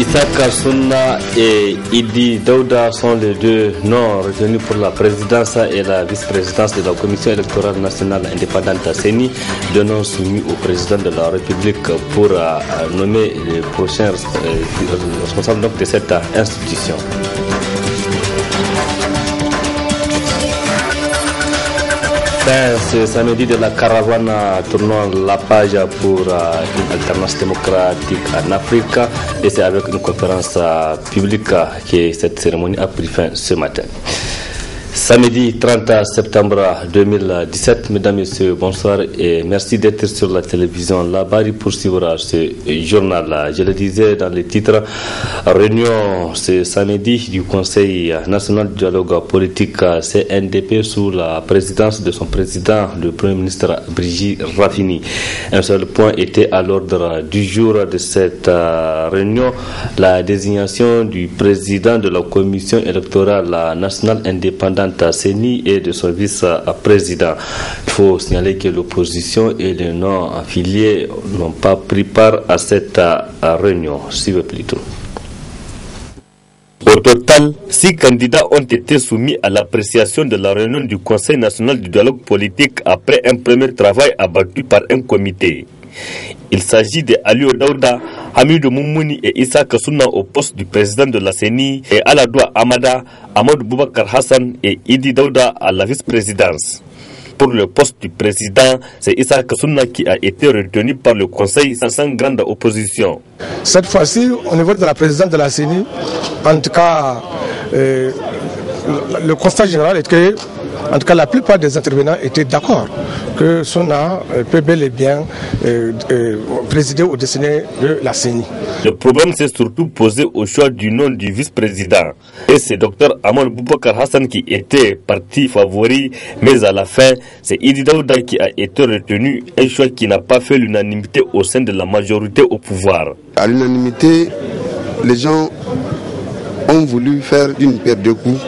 Issa Kassouna et Idi Daouda sont les deux noms retenus pour la présidence et la vice-présidence de la Commission électorale nationale indépendante CENI, deux noms soumis au président de la République pour nommer les prochains responsables de cette institution. Ce samedi de la caravane tournant la page pour une alternance démocratique en Afrique, et c'est avec une conférence publique que cette cérémonie a pris fin ce matin. Samedi 30 septembre 2017, mesdames et messieurs, bonsoir et merci d'être sur la télévision La Barre pour suivre ce journal. Je le disais dans les titres, réunion ce samedi du Conseil national du dialogue politique CNDP sous la présidence de son président, le Premier ministre Brigitte Raffini. Un seul point était à l'ordre du jour de cette réunion, la désignation du président de la Commission électorale nationale indépendante CENI et de son vice-président. Il faut signaler que l'opposition et les non-affiliés n'ont pas pris part à cette réunion. Suivez plutôt. Au total, 6 candidats ont été soumis à l'appréciation de la réunion du Conseil national du dialogue politique après un premier travail abattu par un comité. Il s'agit de Aliou Daouda, Hamidou Moumouni et Issa Kassouna au poste du président de la CENI et Aladoua Amada, Amadou Boubacar Hassan et Idi Daouda à la vice-présidence. Pour le poste du président, c'est Issa Kassouna qui a été retenu par le Conseil sans grande opposition. Cette fois-ci, au niveau de la présidence de la CENI, en tout cas, le constat général est que, en tout cas, la plupart des intervenants étaient d'accord que Sona peut bel et bien présider au destiné de la CENI. Le problème s'est surtout posé au choix du nom du vice-président. Et c'est Dr Amadou Boubacar Hassan qui était parti favori, mais à la fin, c'est Idi Daouda qui a été retenu, un choix qui n'a pas fait l'unanimité au sein de la majorité au pouvoir. À l'unanimité, les gens ont voulu faire une paire de coups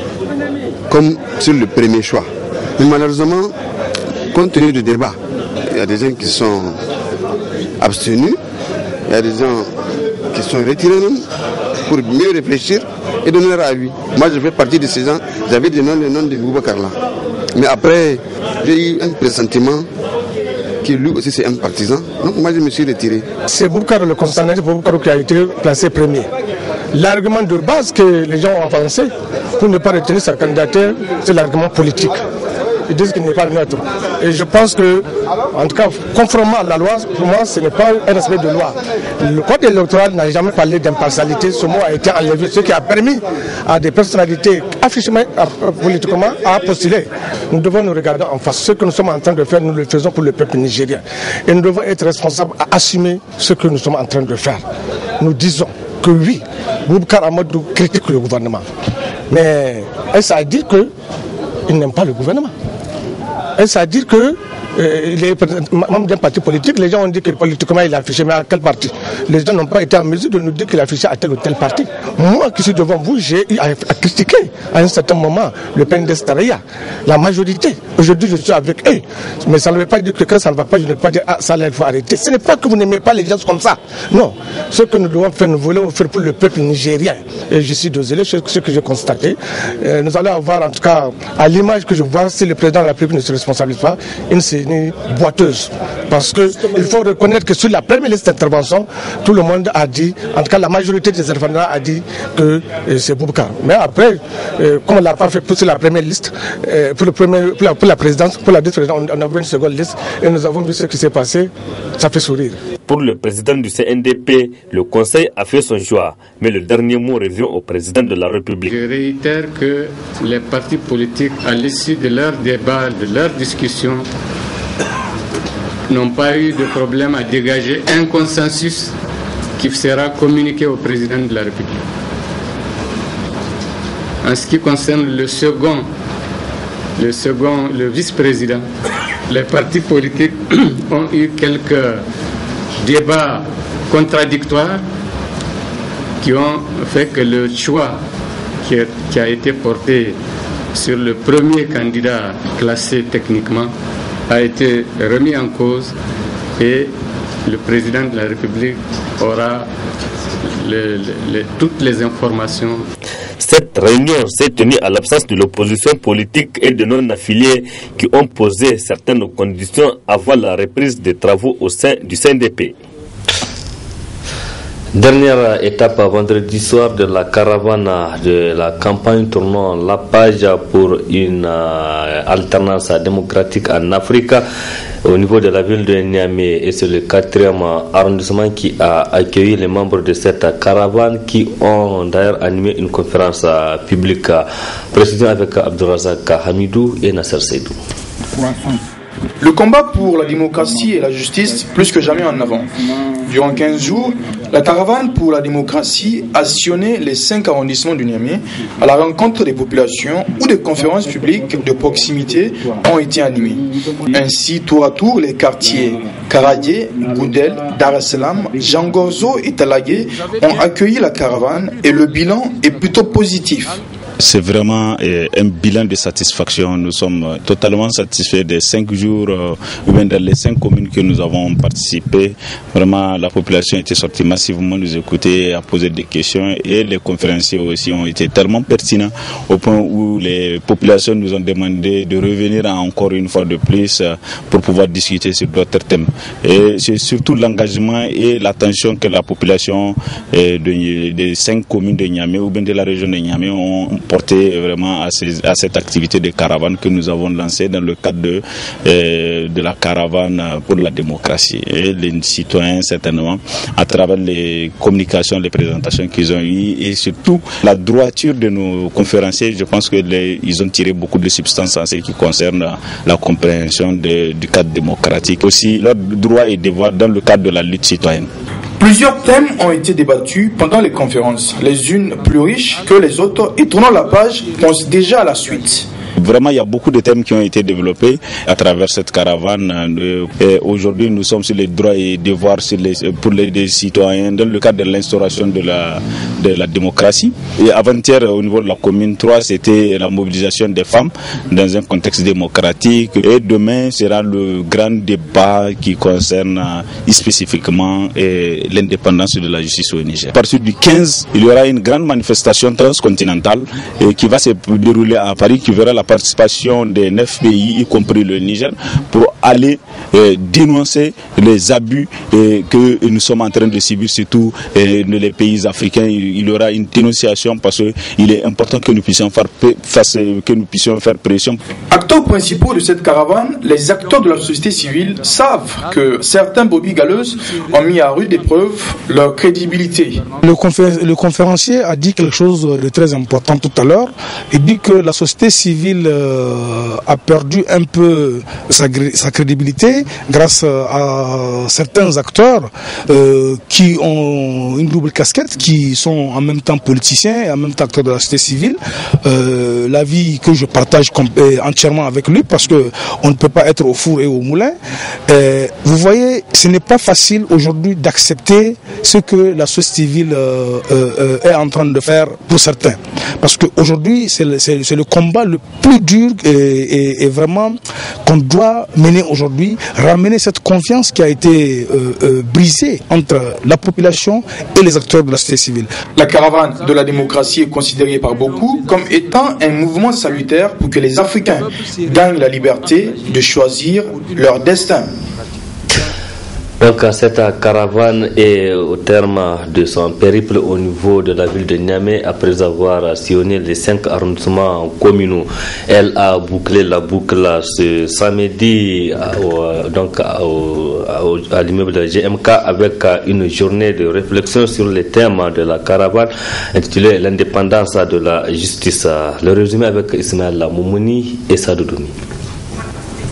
comme sur le premier choix. Mais malheureusement, compte tenu du débat, il y a des gens qui sont abstenus, il y a des gens qui sont retirés même pour mieux réfléchir et donner leur avis. Moi, je fais partie de ces gens, j'avais donné le nom de Boubacar là. Mais après, j'ai eu un pressentiment qui lui aussi c'est un partisan, donc moi je me suis retiré. C'est Boubacar le concerné, Boubacar qui a été placé premier. L'argument de base que les gens ont avancé pour ne pas retenir sa candidature, c'est l'argument politique. Ils disent qu'il n'est pas neutre. Et je pense que, en tout cas, conformément à la loi, pour moi, ce n'est pas un respect de loi. Le code électoral n'a jamais parlé d'impartialité. Ce mot a été enlevé, ce qui a permis à des personnalités affichées politiquement à postuler. Nous devons nous regarder en face. Ce que nous sommes en train de faire, nous le faisons pour le peuple nigérien. Et nous devons être responsables à assumer ce que nous sommes en train de faire. Nous disons que oui, Boubacar Amadou critique le gouvernement. Mais est-ce à dire qu'il n'aime pas le gouvernement? Est-ce à dire que il est membre d'un parti politique? Les gens ont dit que politiquement il a affiché, mais à quel parti? Les gens n'ont pas été en mesure de nous dire qu'il a affiché à tel ou tel parti. Moi qui suis devant vous, j'ai eu à critiquer à un certain moment le PNDS Taraya, la majorité. Aujourd'hui je suis avec eux, mais ça ne veut pas dire que quand ça ne va pas, je ne peux pas dire ah ça là il faut arrêter. Ce n'est pas que vous n'aimez pas les gens comme ça. Non, ce que nous devons faire, nous voulons faire pour le peuple nigérien. Et je suis désolé, ce que j'ai constaté. Nous allons avoir en tout cas, à l'image que je vois, si le président de la République ne se responsabilise pas, une boiteuse. Parce qu'il faut reconnaître que sur la première liste d'intervention, tout le monde a dit, en tout cas la majorité des intervenants a dit que c'est Boubacar. Mais après, comme on ne l'a pas fait pour la première liste, pour la présidence, pour la vice-présidence, on a vu une seconde liste et nous avons vu ce qui s'est passé, ça fait sourire. Pour le président du CNDP, le Conseil a fait son choix, mais le dernier mot revient au président de la République. Je réitère que les partis politiques, à l'issue de leur débat, de leur discussion, n'ont pas eu de problème à dégager un consensus qui sera communiqué au président de la République. En ce qui concerne le vice-président, les partis politiques ont eu quelques débats contradictoires qui ont fait que le choix qui a été porté sur le premier candidat classé techniquement a été remis en cause et le président de la République aura toutes les informations. Cette réunion s'est tenue à l'absence de l'opposition politique et de non-affiliés qui ont posé certaines conditions avant la reprise des travaux au sein du CNDP. Dernière étape vendredi soir de la caravane de la campagne tournant la page pour une alternance démocratique en Afrique au niveau de la ville de Niamey, et c'est le 4e arrondissement qui a accueilli les membres de cette caravane qui ont d'ailleurs animé une conférence publique. Précision avec Abdourazak Hamidou et Nasser Seydou. Le combat pour la démocratie et la justice plus que jamais en avant. Durant 15 jours, la caravane pour la démocratie a sillonné les 5 arrondissements du Niamey à la rencontre des populations où des conférences publiques de proximité ont été animées. Ainsi, tour à tour, les quartiers Karadie, Goudel, Dar es Salaam, Jangorzo et Talagué ont accueilli la caravane et le bilan est plutôt positif. C'est vraiment un bilan de satisfaction. Nous sommes totalement satisfaits des 5 jours, ou bien dans les 5 communes que nous avons participé. Vraiment, la population était sortie massivement nous écouter, à poser des questions, et les conférenciers aussi ont été tellement pertinents au point où les populations nous ont demandé de revenir encore une fois de plus pour pouvoir discuter sur d'autres thèmes. Et c'est surtout l'engagement et l'attention que la population des 5 communes de Niamey ou bien de la région de Niamey ont porté vraiment à cette activité de caravane que nous avons lancée dans le cadre de la caravane pour la démocratie. Et les citoyens, certainement, à travers les communications, les présentations qu'ils ont eues, et surtout la droiture de nos conférenciers, je pense qu'ils ont tiré beaucoup de substances en ce qui concerne la compréhension du cadre démocratique. Aussi, leurs droits et devoirs dans le cadre de la lutte citoyenne. Plusieurs thèmes ont été débattus pendant les conférences, les unes plus riches que les autres, et tournant la page, pense déjà à la suite. Vraiment, il y a beaucoup de thèmes qui ont été développés à travers cette caravane. Aujourd'hui, nous sommes sur les droits et devoirs pour les citoyens dans le cadre de l'instauration de la démocratie. Et avant-hier, au niveau de la commune 3, c'était la mobilisation des femmes dans un contexte démocratique. Et demain sera le grand débat qui concerne spécifiquement l'indépendance de la justice au Niger. À partir du 15, il y aura une grande manifestation transcontinentale qui va se dérouler à Paris, qui verra la participation des 9 pays, y compris le Niger, pour aller dénoncer les abus que nous sommes en train de subir, surtout les pays africains. Il y aura une dénonciation parce qu'il est important que nous puissions faire pression. Acteurs principaux de cette caravane, les acteurs de la société civile savent que certains brebis galeuses ont mis à rude épreuve leur crédibilité. Le conférencier a dit quelque chose de très important tout à l'heure. Il dit que la société civile a perdu un peu sa crédibilité grâce à certains acteurs qui ont une double casquette, qui sont en même temps politiciens et en même temps acteurs de la société civile. L'avis que je partage entièrement avec lui, parce que on ne peut pas être au four et au moulin. Vous voyez, ce n'est pas facile aujourd'hui d'accepter ce que la société civile est en train de faire pour certains, parce qu'aujourd'hui c'est le combat le plus dur et vraiment qu'on doit mener aujourd'hui, ramener cette confiance qui a été brisée entre la population et les acteurs de la société civile. La caravane de la démocratie est considérée par beaucoup comme étant un mouvement salutaire pour que les Africains gagnent la liberté de choisir leur destin. Donc cette caravane est au terme de son périple au niveau de la ville de Niamey après avoir sillonné les 5 arrondissements communaux. Elle a bouclé la boucle ce samedi à l'immeuble de GMK avec une journée de réflexion sur les thèmes de la caravane intitulée l'indépendance de la justice. Le résumé avec Ismaël Moumouni et Sadoudoumi.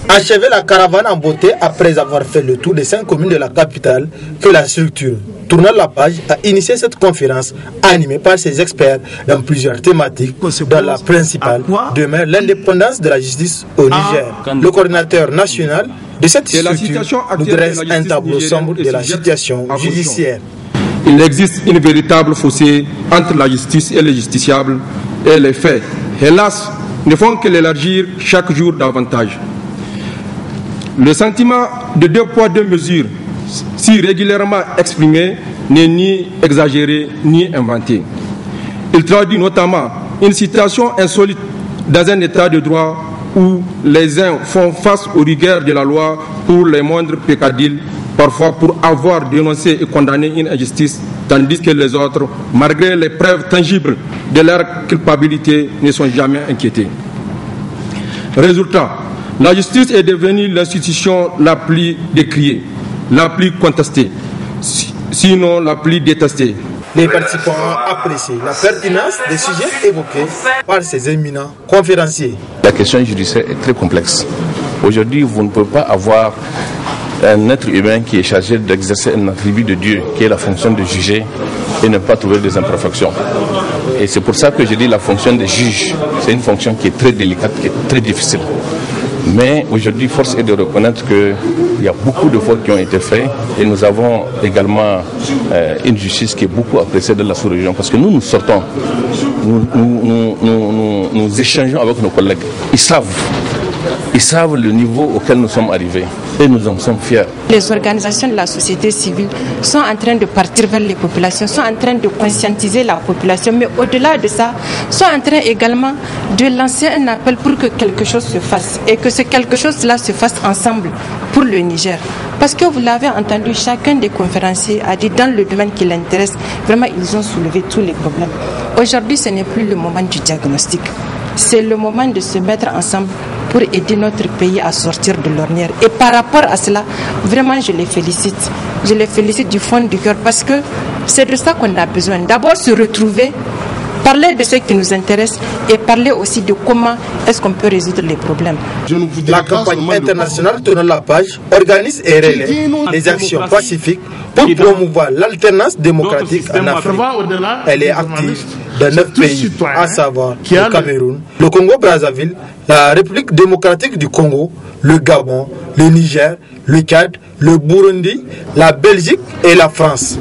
Achever la caravane en beauté après avoir fait le tour des 5 communes de la capitale, que la structure Tournant la page a initié cette conférence animée par ses experts dans plusieurs thématiques, dont la principale demeure l'indépendance de la justice au Niger. Le coordinateur national de cette structure nous dresse un tableau sombre de la situation judiciaire. Il existe une véritable fossé entre la justice et les justiciables, et les faits, hélas, ne font que l'élargir chaque jour davantage. Le sentiment de 2 poids 2 mesures, si régulièrement exprimé, n'est ni exagéré ni inventé. Il traduit notamment une situation insolite dans un état de droit où les uns font face aux rigueurs de la loi pour les moindres peccadilles, parfois pour avoir dénoncé et condamné une injustice, tandis que les autres, malgré les preuves tangibles de leur culpabilité, ne sont jamais inquiétés. Résultat, la justice est devenue l'institution la plus décriée, la plus contestée, sinon la plus détestée. Les participants ont apprécié la pertinence des sujets évoqués par ces éminents conférenciers. La question judiciaire est très complexe. Aujourd'hui, vous ne pouvez pas avoir un être humain qui est chargé d'exercer un attribut de Dieu, qui est la fonction de juger, et ne pas trouver des imperfections. Et c'est pour ça que je dis la fonction de juge, c'est une fonction qui est très délicate, qui est très difficile. Mais aujourd'hui, force est de reconnaître qu'il y a beaucoup de fautes qui ont été faites et nous avons également une justice qui est beaucoup appréciée de la sous-région parce que nous sortons, nous échangeons avec nos collègues. Ils savent le niveau auquel nous sommes arrivés et nous en sommes fiers. Les organisations de la société civile sont en train de partir vers les populations, sont en train de conscientiser la population, mais au-delà de ça, sont en train également de lancer un appel pour que quelque chose se fasse et que ce quelque chose-là se fasse ensemble pour le Niger. Parce que vous l'avez entendu, chacun des conférenciers a dit dans le domaine qui l'intéresse, vraiment ils ont soulevé tous les problèmes. Aujourd'hui, ce n'est plus le moment du diagnostic, c'est le moment de se mettre ensemble pour aider notre pays à sortir de l'ornière. Et par rapport à cela, vraiment je les félicite. Je les félicite du fond du cœur parce que c'est de ça qu'on a besoin. D'abord se retrouver, parler de ce qui nous intéresse et parler aussi de comment est-ce qu'on peut résoudre les problèmes. La campagne internationale Tournons la page organise et relaie les actions pacifiques pour promouvoir l'alternance démocratique en Afrique. Elle est active dans 9 pays, à savoir le Cameroun, le Congo-Brazzaville, la République démocratique du Congo, le Gabon, le Niger, le Tchad, le Burundi, la Belgique et la France.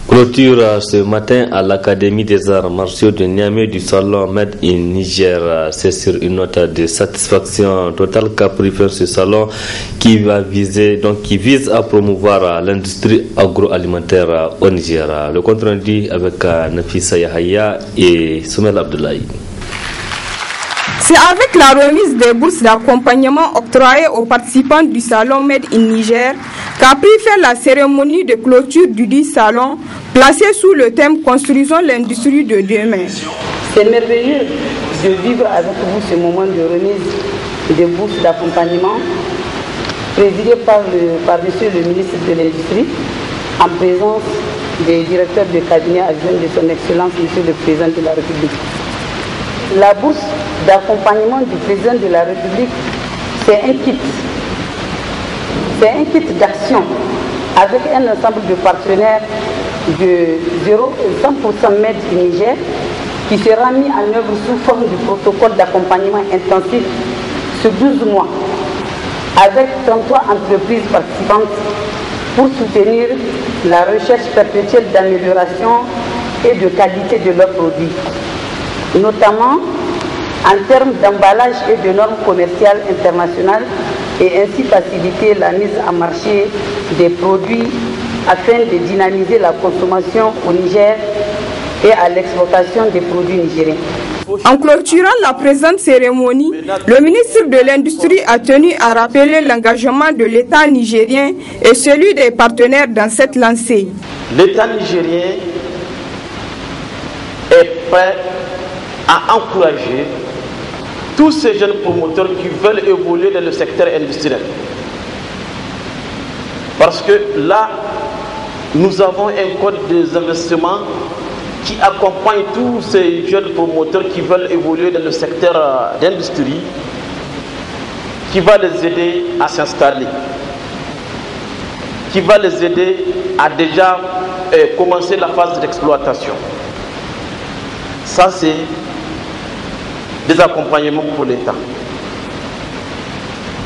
Clôture ce matin à l'Académie des arts martiaux de Niamey du salon Made in Niger. C'est sur une note de satisfaction totale qu'a pris faire ce salon qui vise à promouvoir l'industrie agroalimentaire au Niger. Le compte rendu avec Nafisa Yahaya et Soumel Abdoulaye. C'est avec la remise des bourses d'accompagnement octroyées aux participants du salon Made in Niger qu'a pris fait la cérémonie de clôture du dit salon, placée sous le thème « Construisons l'industrie de demain ». C'est merveilleux de vivre avec vous ce moment de remise des bourses d'accompagnement présidé par monsieur le ministre de l'Industrie en présence des directeurs de cabinet adjoints de son Excellence, monsieur le Président de la République. La bourse d'accompagnement du Président de la République, c'est un kit. C'est un kit d'action avec un ensemble de partenaires de 100% Made in Niger qui sera mis en œuvre sous forme du protocole d'accompagnement intensif sur 12 mois avec 33 entreprises participantes pour soutenir la recherche perpétuelle d'amélioration et de qualité de leurs produits, notamment en termes d'emballage et de normes commerciales internationales et ainsi faciliter la mise en marché des produits afin de dynamiser la consommation au Niger et à l'exportation des produits nigériens. En clôturant la présente cérémonie, le ministre de l'Industrie a tenu à rappeler l'engagement de l'État nigérien et celui des partenaires dans cette lancée. L'État nigérien est prêt à encourager tous ces jeunes promoteurs qui veulent évoluer dans le secteur industriel. Parce que là, nous avons un code des investissements qui accompagne tous ces jeunes promoteurs qui veulent évoluer dans le secteur d'industrie, qui va les aider à s'installer, qui va les aider à déjà commencer la phase d'exploitation. Ça, c'est des accompagnements pour l'État.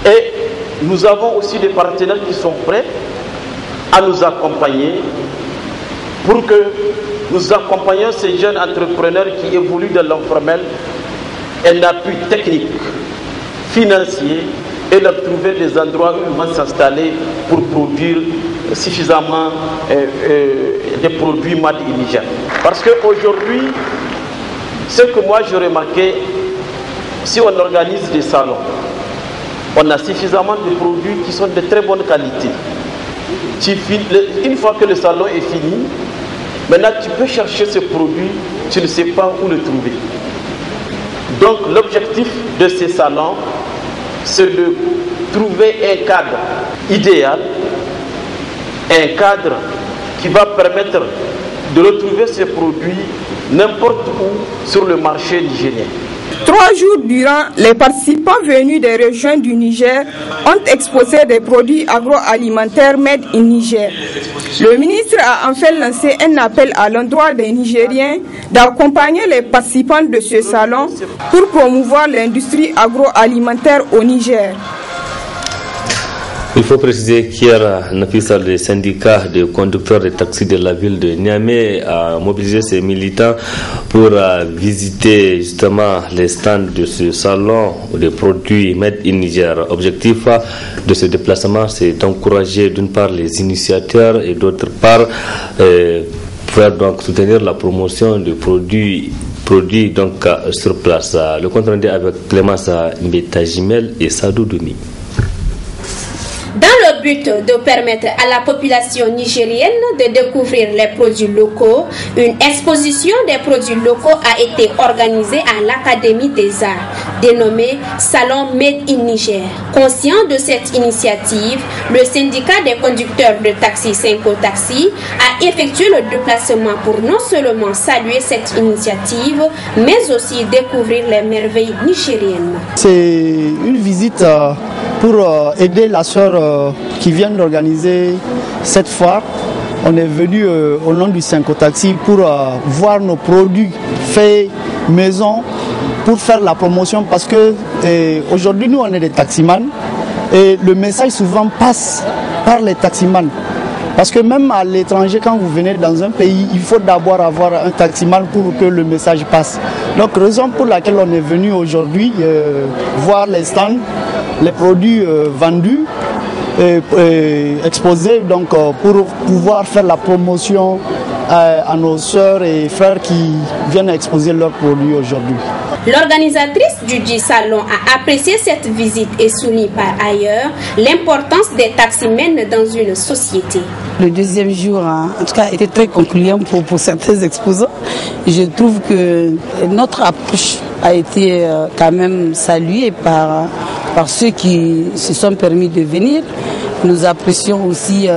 Et nous avons aussi des partenaires qui sont prêts à nous accompagner pour que nous accompagnions ces jeunes entrepreneurs qui évoluent dans l'informel, un appui technique, financier et leur trouver des endroits où ils vont s'installer pour produire suffisamment des produits made in Niger. Parce qu'aujourd'hui, ce que moi j'ai remarqué, si on organise des salons, on a suffisamment de produits qui sont de très bonne qualité. Une fois que le salon est fini, maintenant tu peux chercher ce produit, tu ne sais pas où le trouver. Donc l'objectif de ces salons, c'est de trouver un cadre idéal, un cadre qui va permettre de retrouver ces produits n'importe où sur le marché nigérien. 3 jours durant, les participants venus des régions du Niger ont exposé des produits agroalimentaires made in Niger. Le ministre a enfin lancé un appel à l'endroit des Nigériens d'accompagner les participants de ce salon pour promouvoir l'industrie agroalimentaire au Niger. Il faut préciser qu'hier, le syndicat de conducteurs de taxis de la ville de Niamey a mobilisé ses militants pour visiter justement les stands de ce salon de produits Made in Niger. Objectif de ce déplacement, c'est d'encourager d'une part les initiateurs et d'autre part pour donc soutenir la promotion de produits donc sur place. Le compte rendu avec Clémence Mbeta-Jimel et Sadou Doumi. Dans le but de permettre à la population nigérienne de découvrir les produits locaux, une exposition des produits locaux a été organisée à l'Académie des Arts, dénommée Salon Made in Niger. Conscient de cette initiative, le syndicat des conducteurs de taxi Cinco Taxi a effectué le déplacement pour non seulement saluer cette initiative, mais aussi découvrir les merveilles nigériennes. C'est une visite pour aider la sœur qui vient d'organiser cette foire. On est venu au nom du Cinco Taxi pour voir nos produits faits maison, pour faire la promotion, parce que aujourd'hui nous on est des taximans et le message souvent passe par les taximans. Parce que même à l'étranger, quand vous venez dans un pays, il faut d'abord avoir un taximan pour que le message passe. Donc raison pour laquelle on est venu aujourd'hui voir les stands, les produits vendus, exposés donc, pour pouvoir faire la promotion à nos sœurs et frères qui viennent exposer leurs produits aujourd'hui. L'organisatrice du salon a apprécié cette visite et souligne par ailleurs l'importance des taximens dans une société. Le deuxième jour, en tout cas, était très concluant pour certains exposants. Je trouve que notre approche a été quand même saluée par ceux qui se sont permis de venir. Nous apprécions aussi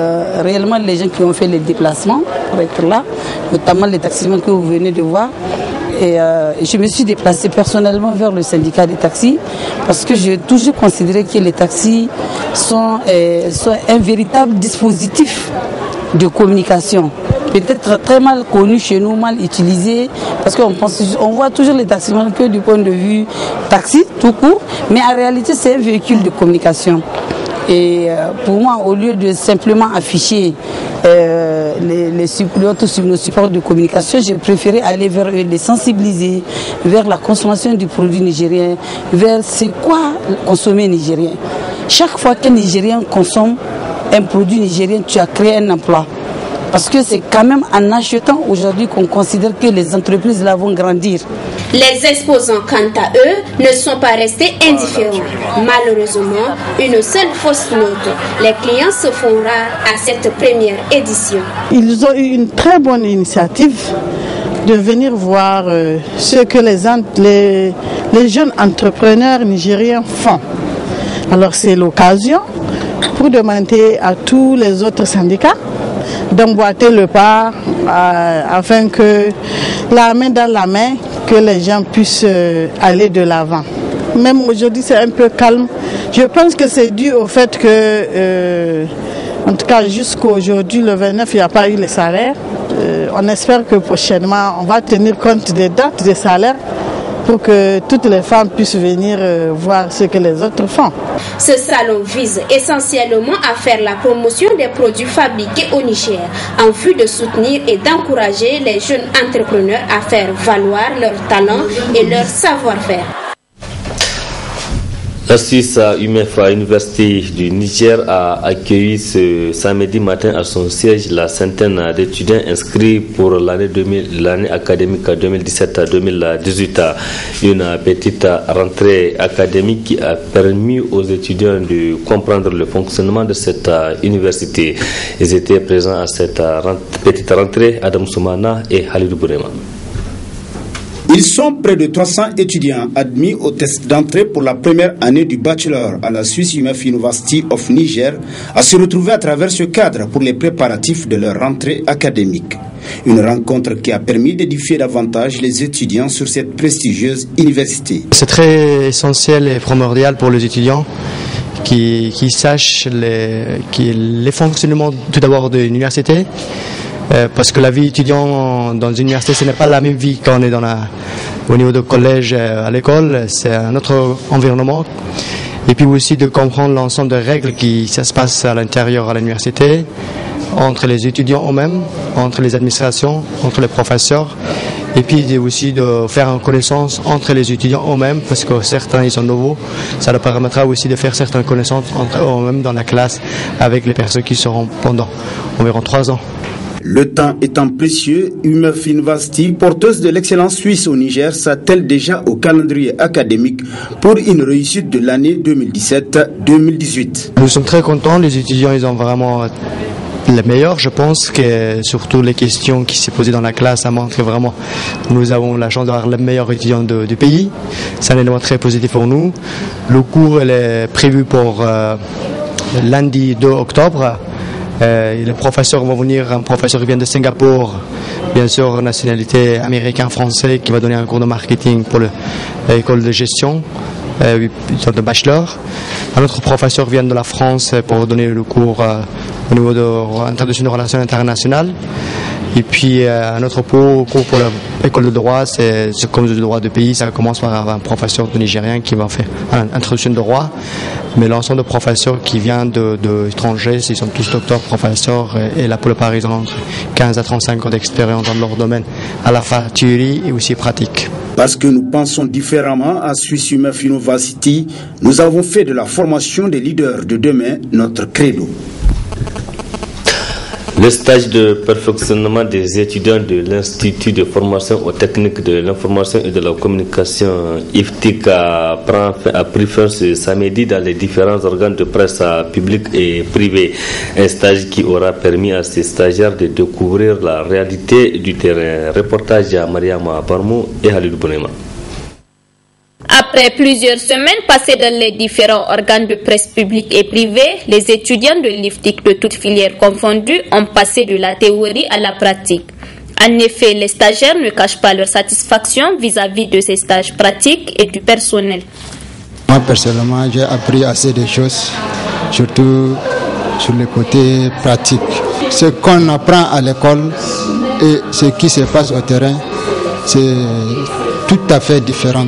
réellement les gens qui ont fait les déplacements pour être là, notamment les taximens que vous venez de voir. Et je me suis déplacée personnellement vers le syndicat des taxis parce que j'ai toujours considéré que les taxis sont un véritable dispositif de communication. Peut-être très mal connu chez nous, mal utilisé, parce qu'on voit toujours les taximans que du point de vue taxi, tout court, mais en réalité c'est un véhicule de communication. Et pour moi, au lieu de simplement afficher les suppléments sur nos supports de communication, j'ai préféré aller vers eux, les sensibiliser vers la consommation du produit nigérien, vers c'est quoi consommer nigérien. Chaque fois qu'un Nigérien consomme un produit nigérien, tu as créé un emploi. Parce que c'est quand même en achetant aujourd'hui qu'on considère que les entreprises là vont grandir. Les exposants, quant à eux, ne sont pas restés indifférents. Malheureusement, une seule fausse note. Les clients se font rares à cette première édition. Ils ont eu une très bonne initiative de venir voir ce que les jeunes entrepreneurs nigériens font. Alors c'est l'occasion pour demander à tous les autres syndicats d'emboîter le pas afin que la main dans la main, que les gens puissent aller de l'avant. Même aujourd'hui c'est un peu calme. Je pense que c'est dû au fait que, en tout cas jusqu'à aujourd'hui, le 29, il n'y a pas eu les salaires. On espère que prochainement, on va tenir compte des dates des salaires pour que toutes les femmes puissent venir voir ce que les autres font. Ce salon vise essentiellement à faire la promotion des produits fabriqués au Niger, en vue de soutenir et d'encourager les jeunes entrepreneurs à faire valoir leurs talents et leur savoir-faire. La Suisse UMF Université du Niger a accueilli ce samedi matin à son siège la centaine d'étudiants inscrits pour l'année académique 2017-2018. Une petite rentrée académique qui a permis aux étudiants de comprendre le fonctionnement de cette université. Ils étaient présents à cette petite rentrée, Adam Soumana et Halidou Bourema. Ils sont près de 300 étudiants admis au test d'entrée pour la première année du bachelor à la Swiss UMF University of Niger à se retrouver à travers ce cadre pour les préparatifs de leur rentrée académique. Une rencontre qui a permis d'édifier davantage les étudiants sur cette prestigieuse université. C'est très essentiel et primordial pour les étudiants qui sachent les fonctionnements tout d'abord de l'université. Parce que la vie étudiante dans une université, ce n'est pas la même vie quand on est au niveau du collège à l'école, c'est un autre environnement. Et puis aussi de comprendre l'ensemble des règles qui se passent à l'intérieur à l'université, entre les étudiants eux-mêmes, entre les administrations, entre les professeurs. Et puis aussi de faire une connaissance entre les étudiants eux-mêmes, parce que certains ils sont nouveaux. Ça leur permettra aussi de faire certaines connaissances entre eux-mêmes dans la classe avec les personnes qui seront pendant environ 3 ans. Le temps étant précieux, UMF University, porteuse de l'excellence suisse au Niger, s'attelle déjà au calendrier académique pour une réussite de l'année 2017-2018. Nous sommes très contents, les étudiants ils ont vraiment les meilleurs. Je pense que surtout les questions qui s'est posées dans la classe, ça montre vraiment que nous avons la chance d'avoir les meilleurs étudiants du pays. C'est un élément très positif pour nous. Le cours il est prévu pour lundi 2 octobre. Les professeurs vont venir, un professeur qui vient de Singapour, bien sûr nationalité américain-français, qui va donner un cours de marketing pour l'école de gestion, de bachelor. Un autre professeur vient de la France pour donner le cours au niveau de l'introduction de relations internationales. Et puis un autre cours pour l'école de droit, c'est comme le droit de pays, ça commence par un professeur de nigérien qui va faire une introduction de droit. Mais l'ensemble de professeurs qui viennent d'étrangers, ils sont tous docteurs, professeurs, et la plupart ils ont entre 15 à 35 ans d'expérience dans leur domaine, à la fois théorie et aussi pratique. Parce que nous pensons différemment à Swiss UMF University, nous avons fait de la formation des leaders de demain notre credo. Le stage de perfectionnement des étudiants de l'Institut de formation aux techniques de l'information et de la communication IFTIC a pris fin ce samedi dans les différents organes de presse publics et privés. Un stage qui aura permis à ces stagiaires de découvrir la réalité du terrain. Reportage à Mariama Barmou et Halidou Bounema. Après plusieurs semaines passées dans les différents organes de presse publics et privés, les étudiants de l'IFTIC de toutes filières confondues ont passé de la théorie à la pratique. En effet, les stagiaires ne cachent pas leur satisfaction vis-à-vis de ces stages pratiques et du personnel. Moi, personnellement, j'ai appris assez de choses, surtout sur le côté pratique. Ce qu'on apprend à l'école et ce qui se passe au terrain, c'est tout à fait différent.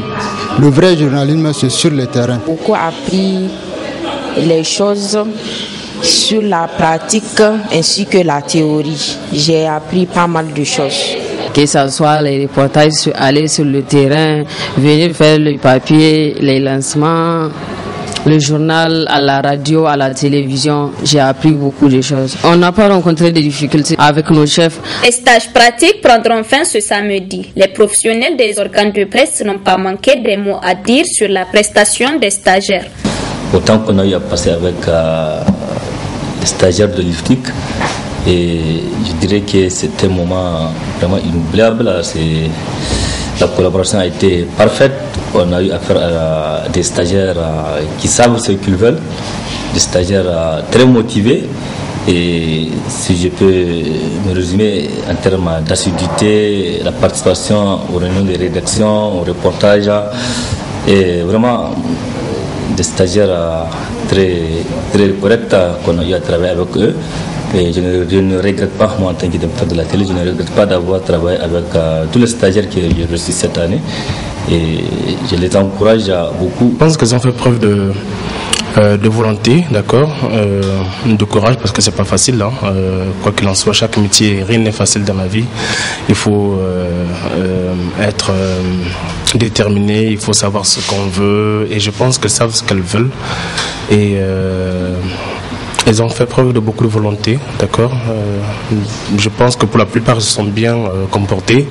Le vrai journalisme, c'est sur le terrain. J'ai beaucoup appris les choses sur la pratique ainsi que la théorie. J'ai appris pas mal de choses. Que ce soit les reportages, aller sur le terrain, venir faire le papier, les lancements, le journal, à la radio, à la télévision, j'ai appris beaucoup de choses. On n'a pas rencontré de difficultés avec nos chefs. Les stages pratiques prendront fin ce samedi. Les professionnels des organes de presse n'ont pas manqué des mots à dire sur la prestation des stagiaires. Autant qu'on a eu à passer avec les stagiaires de l'IFTIC, et je dirais que c'était un moment vraiment inoubliable. La collaboration a été parfaite. On a eu affaire à des stagiaires qui savent ce qu'ils veulent, des stagiaires très motivés. Et si je peux me résumer en termes d'assiduité, la participation aux réunions de rédaction, aux reportages, et vraiment des stagiaires très, très corrects qu'on a eu à travailler avec eux. Et je ne regrette pas, moi en tant que directeur de la télé, je ne regrette pas d'avoir travaillé avec tous les stagiaires que j'ai reçus cette année. Et je les encourage beaucoup. Je pense qu'ils ont fait preuve de de volonté, d'accord, de courage, parce que c'est pas facile. Hein. Quoi qu'il en soit, chaque métier, rien n'est facile dans la vie. Il faut être déterminé, il faut savoir ce qu'on veut, et je pense qu'elles savent ce qu'elles veulent. Et elles ont fait preuve de beaucoup de volonté, d'accord. Je pense que pour la plupart, elles se sont bien comportées.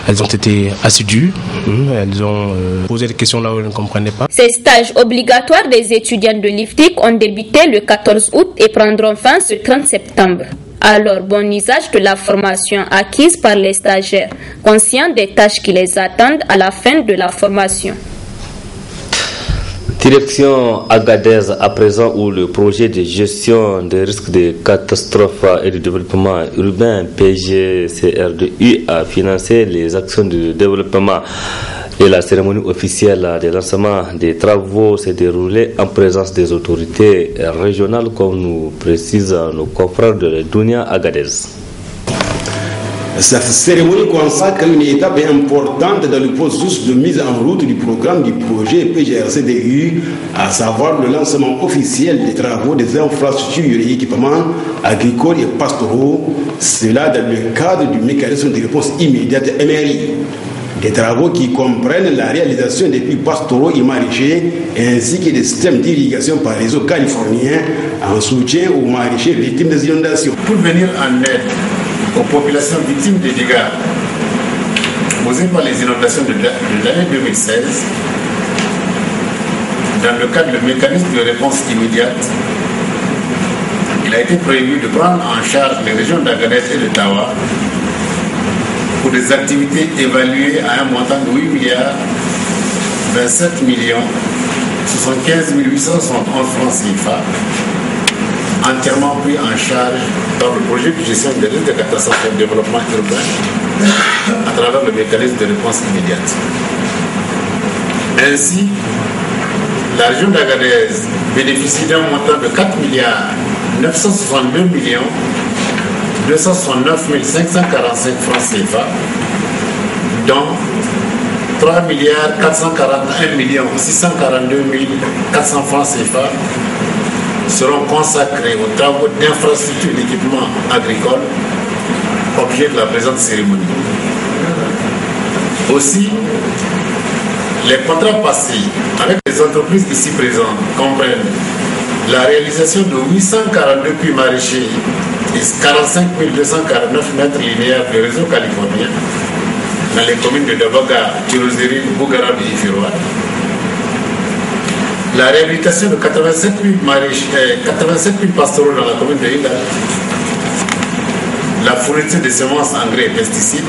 Elles ont été assidues. Elles ont posé des questions là où elles ne comprenaient pas. Ces stages obligatoires des étudiants de l'IFTIC ont débuté le 14 août et prendront fin ce 30 septembre. Alors, bon usage de la formation acquise par les stagiaires, conscients des tâches qui les attendent à la fin de la formation. Direction Agadez à présent, où le projet de gestion des risques de catastrophes et de développement urbain PGCR2U a financé les actions de développement et la cérémonie officielle de lancement des travaux s'est déroulée en présence des autorités régionales, comme nous précisent nos confrères de Dunia Agadez. Cette cérémonie consacre une étape importante dans le processus de mise en route du programme du projet PGRCDU, à savoir le lancement officiel des travaux des infrastructures et équipements agricoles et pastoraux, cela dans le cadre du mécanisme de réponse immédiate MRI. Des travaux qui comprennent la réalisation des puits pastoraux et maraîchers ainsi que des systèmes d'irrigation par réseau californien en soutien aux maraîchers victimes des inondations. Pour venir en aide aux populations victimes des dégâts causés par les inondations de l'année 2016, dans le cadre du mécanisme de réponse immédiate, il a été prévu de prendre en charge les régions d'Agadez et de Tawa pour des activités évaluées à un montant de 8 milliards 27 millions 75 871 francs CFA, entièrement pris en charge dans le projet de gestion des risques de catastrophes et de développement urbain à travers le mécanisme de réponse immédiate. Ainsi, la région d'Agadez bénéficie d'un montant de 4 milliards 962 millions 269 545 francs CFA, dont 3 milliards 441 millions 642 400 francs CFA seront consacrés aux travaux d'infrastructures et d'équipements agricoles, objet de la présente cérémonie. Aussi, les contrats passés avec les entreprises ici présentes comprennent la réalisation de 842 puits maraîchers et 45 249 mètres linéaires de réseau californien dans les communes de Dabaga, Tirozérine, Bougarab et Ifiroa. La réhabilitation de 87 puits pastoraux dans la commune de Hila, la fourniture de semences, engrais et pesticides,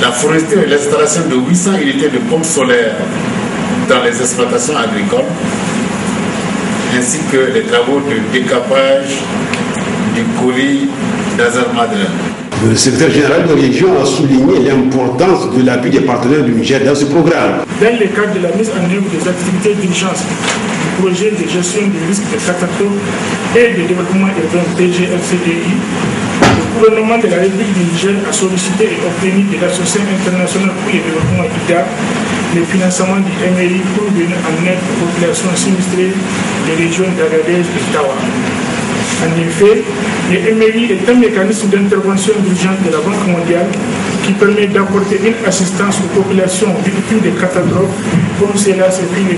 la fourniture et l'installation de 800 unités de pompes solaires dans les exploitations agricoles, ainsi que les travaux de décapage du colis d'Azar-Madra. Le secrétaire général de la région a souligné l'importance de l'appui des partenaires du Niger dans ce programme. Dans le cadre de la mise en œuvre des activités d'urgence du projet de gestion du risque de catastrophe et de développement urbain PGRCDI, le gouvernement de la République du Niger a sollicité et obtenu de l'Association internationale pour le développement IDA le financement du MRI pour venir en aide aux populations sinistrées des régions d'Agadez et Tawa. En effet, le MRI est un mécanisme d'intervention d'urgence de la Banque mondiale qui permet d'apporter une assistance aux populations victimes des catastrophes, comme cela s'est vu le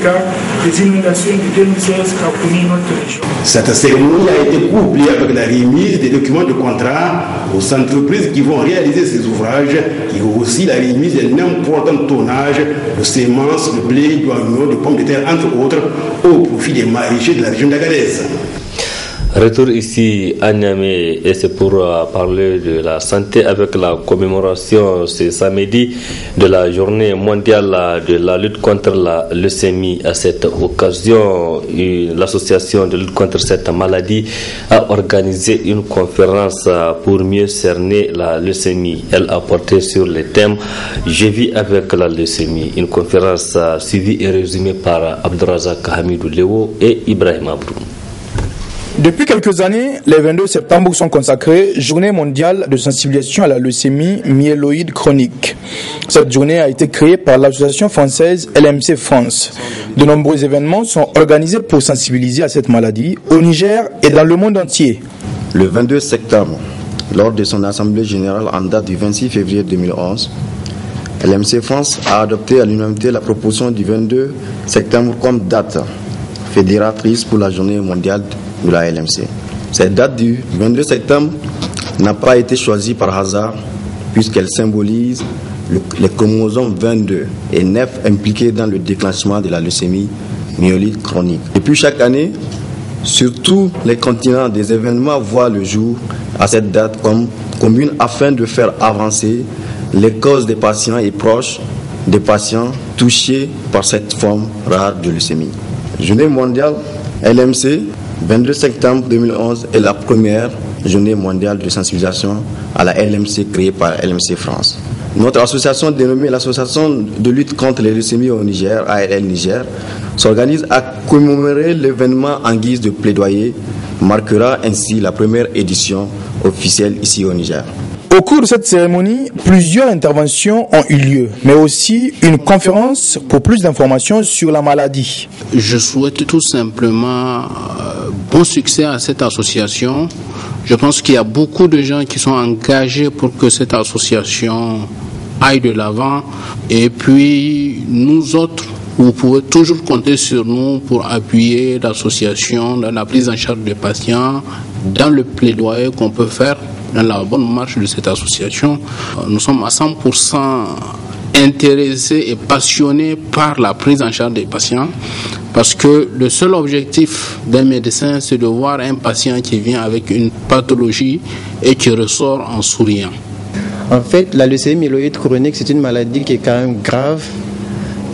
cas des inondations de 2016 qu'a connu notre région. Cette cérémonie a été couplée avec la remise des documents de contrat aux entreprises qui vont réaliser ces ouvrages et aussi la remise d'un important tonnage de semences, de blé, d'oignons, de pommes de terre, entre autres, au profit des maraîchers de la région d'Agadez. Retour ici à Niamey et c'est pour parler de la santé avec la commémoration ce samedi de la journée mondiale de la lutte contre la leucémie. À cette occasion, l'association de lutte contre cette maladie a organisé une conférence pour mieux cerner la leucémie. Elle a porté sur le thème « Je vis avec la leucémie ». Une conférence suivie et résumée par Abdourazak Hamidou Léo et Ibrahim Abrou. Depuis quelques années, les 22 septembre sont consacrés Journée mondiale de sensibilisation à la leucémie myéloïde chronique. Cette journée a été créée par l'association française LMC France. De nombreux événements sont organisés pour sensibiliser à cette maladie au Niger et dans le monde entier. Le 22 septembre, lors de son assemblée générale en date du 26 février 2011, LMC France a adopté à l'unanimité la proposition du 22 septembre comme date fédératrice pour la journée mondiale de la LMC. Cette date du 22 septembre n'a pas été choisie par hasard puisqu'elle symbolise les chromosomes 22 et 9 impliqués dans le déclenchement de la leucémie myéloïde chronique. Depuis chaque année, sur tous les continents, des événements voient le jour à cette date commune afin de faire avancer les causes des patients et proches des patients touchés par cette forme rare de leucémie. Journée mondiale LMC, 22 septembre 2011, est la première journée mondiale de sensibilisation à la LMC créée par LMC France. Notre association dénommée l'Association de lutte contre les leucémies au Niger, ALL Niger, s'organise à commémorer l'événement en guise de plaidoyer, marquera ainsi la première édition officielle ici au Niger. Au cours de cette cérémonie, plusieurs interventions ont eu lieu, mais aussi une conférence pour plus d'informations sur la maladie. Je souhaite tout simplement bon succès à cette association. Je pense qu'il y a beaucoup de gens qui sont engagés pour que cette association aille de l'avant. Et puis, nous autres, vous pouvez toujours compter sur nous pour appuyer l'association dans la prise en charge des patients, dans le plaidoyer qu'on peut faire dans la bonne marche de cette association. Nous sommes à 100% intéressés et passionnés par la prise en charge des patients parce que le seul objectif d'un médecin, c'est de voir un patient qui vient avec une pathologie et qui ressort en souriant. En fait, la leucémie myéloïde chronique, c'est une maladie qui est quand même grave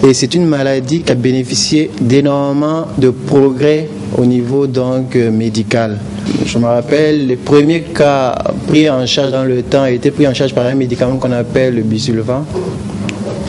et c'est une maladie qui a bénéficié d'énormément de progrès au niveau donc médical. Je me rappelle, les premiers cas pris en charge dans le temps étaient pris en charge par un médicament qu'on appelle le Busulfan.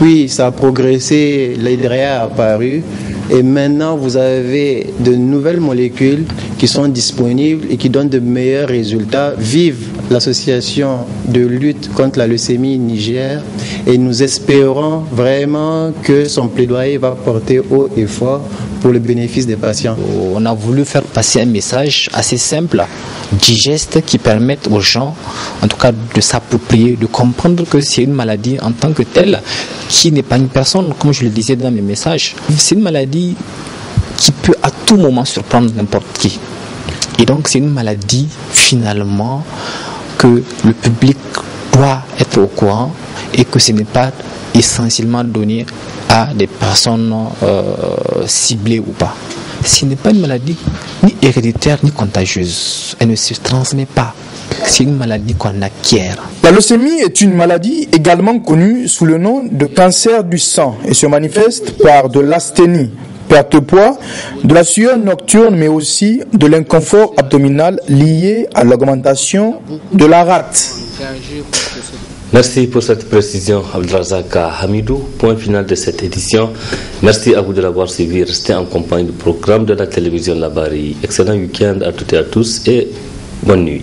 Puis ça a progressé, l'hydréa a apparu et maintenant vous avez de nouvelles molécules qui sont disponibles et qui donnent de meilleurs résultats. Vive l'association de lutte contre la leucémie Niger et nous espérons vraiment que son plaidoyer va porter haut et fort pour le bénéfice des patients. On a voulu faire passer un message assez simple, digeste, qui permette aux gens, en tout cas, de s'approprier, de comprendre que c'est une maladie en tant que telle, qui n'est pas une personne, comme je le disais dans mes messages. C'est une maladie qui peut à tout moment surprendre n'importe qui. Et donc, c'est une maladie, finalement, que le public doit être au courant et que ce n'est pas essentiellement donné à des personnes ciblées ou pas. Ce n'est pas une maladie ni héréditaire ni contagieuse. Elle ne se transmet pas. C'est une maladie qu'on acquiert. La leucémie est une maladie également connue sous le nom de cancer du sang et se manifeste par de l'asthénie, perte de poids, de la sueur nocturne, mais aussi de l'inconfort abdominal lié à l'augmentation de la rate. Merci pour cette précision, Abdelrazak Hamidou. Point final de cette édition. Merci à vous de l'avoir suivi. Restez en compagnie du programme de la télévision Labari. Excellent week-end à toutes et à tous et bonne nuit.